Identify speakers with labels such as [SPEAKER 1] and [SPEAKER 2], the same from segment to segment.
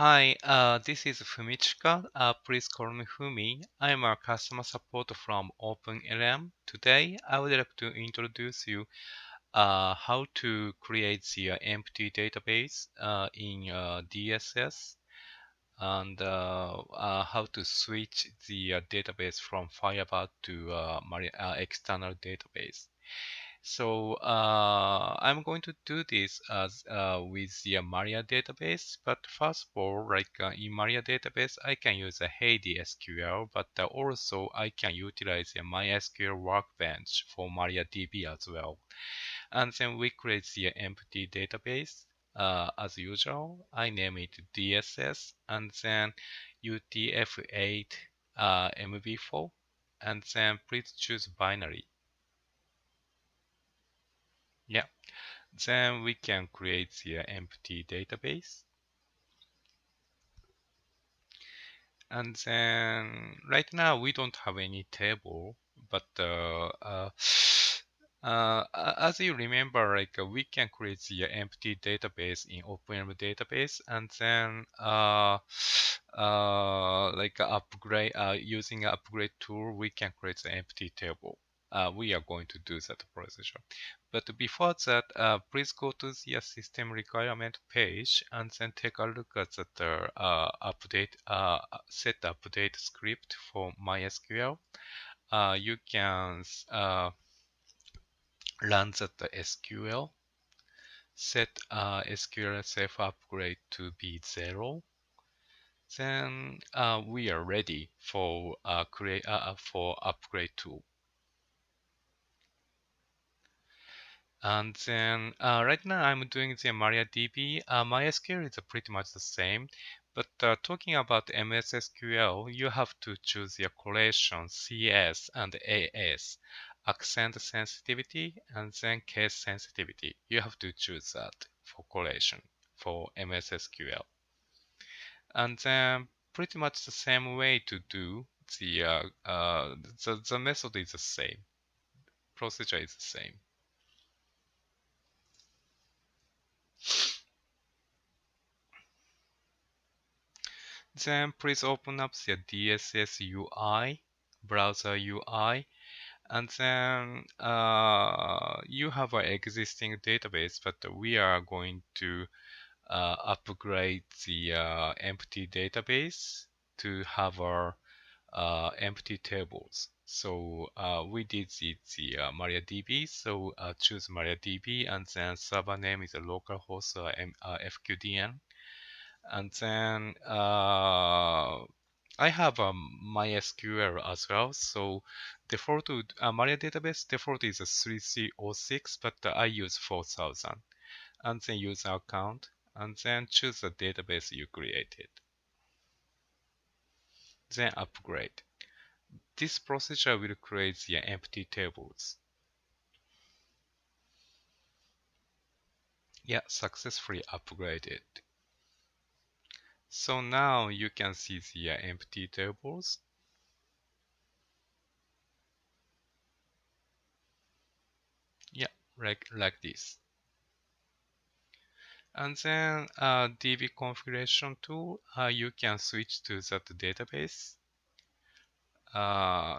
[SPEAKER 1] Hi, this is Fumichika. Please call me Fumi. I'm a customer support from OpenLM. Today, I would like to introduce you how to create the empty database in DSS and how to switch the database from Firebird to external database. So I'm going to do this as with the Maria database. But first of all, in Maria database, I can use a Heidi SQL, but also I can utilize the MySQL Workbench for MariaDB as well. And then we create the empty database. As usual, I name it DSS and then UTF-8 MV4, and then please choose binary. Yeah. Then we can create the empty database. And then right now we don't have any table, but as you remember, we can create the empty database in OpenLM database, and then upgrade using an upgrade tool, we can create the empty table. We are going to do that procedure. But before that, please go to the system requirement page and then take a look at the update set update script for MySQL. You can run that SQL, set SQL safe upgrade to be 0. Then we are ready for for upgrade tool. And then right now I'm doing the MariaDB. MySQL is pretty much the same, but talking about MS SQL, you have to choose your collation CS and AS, accent sensitivity, and then case sensitivity. You have to choose that for collation for MS SQL. And then pretty much the same way to do the method is the same, procedure is the same. Then please open up the DSS UI, browser UI, and then you have an existing database, but we are going to upgrade the empty database to have our empty tables. So we did the MariaDB, so choose MariaDB, and then server name is a localhost FQDN. And then I have MySQL as well. So default Maria database default is a 3306, but I use 4000. And then user account, and then choose the database you created. Then upgrade. This procedure will create the empty tables. Yeah, successfully upgraded. So now you can see the empty tables. Yeah, like this. And then DB configuration tool, you can switch to that database.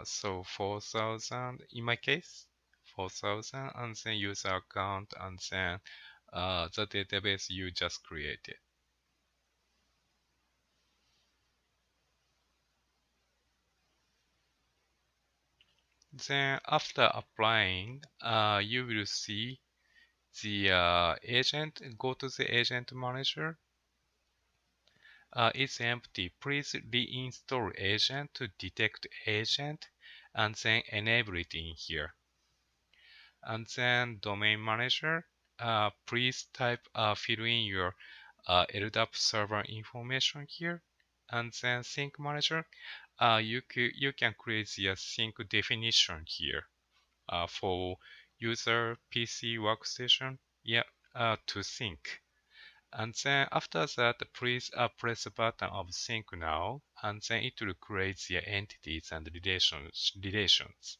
[SPEAKER 1] So 4000 in my case, 4000, and then user account, and then the database you just created. Then after applying, you will see the agent. Go to the agent manager. It's empty. Please reinstall agent to detect agent, and then enable it in here. And then domain manager, please fill in your LDAP server information here. And then sync manager, you can create the sync definition here for user PC workstation, to sync. And then after that, please press the button of sync now, and then it will create the entities and relations.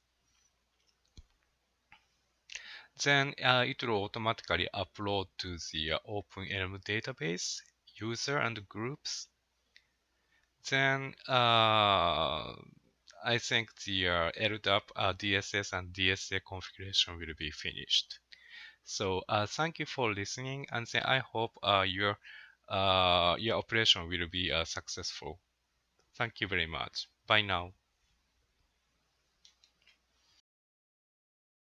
[SPEAKER 1] Then it will automatically upload to the OpenLM database user and groups, then I think the LDAP, DSS, and DSA configuration will be finished. So thank you for listening, and then I hope your operation will be successful. Thank you very much. Bye now.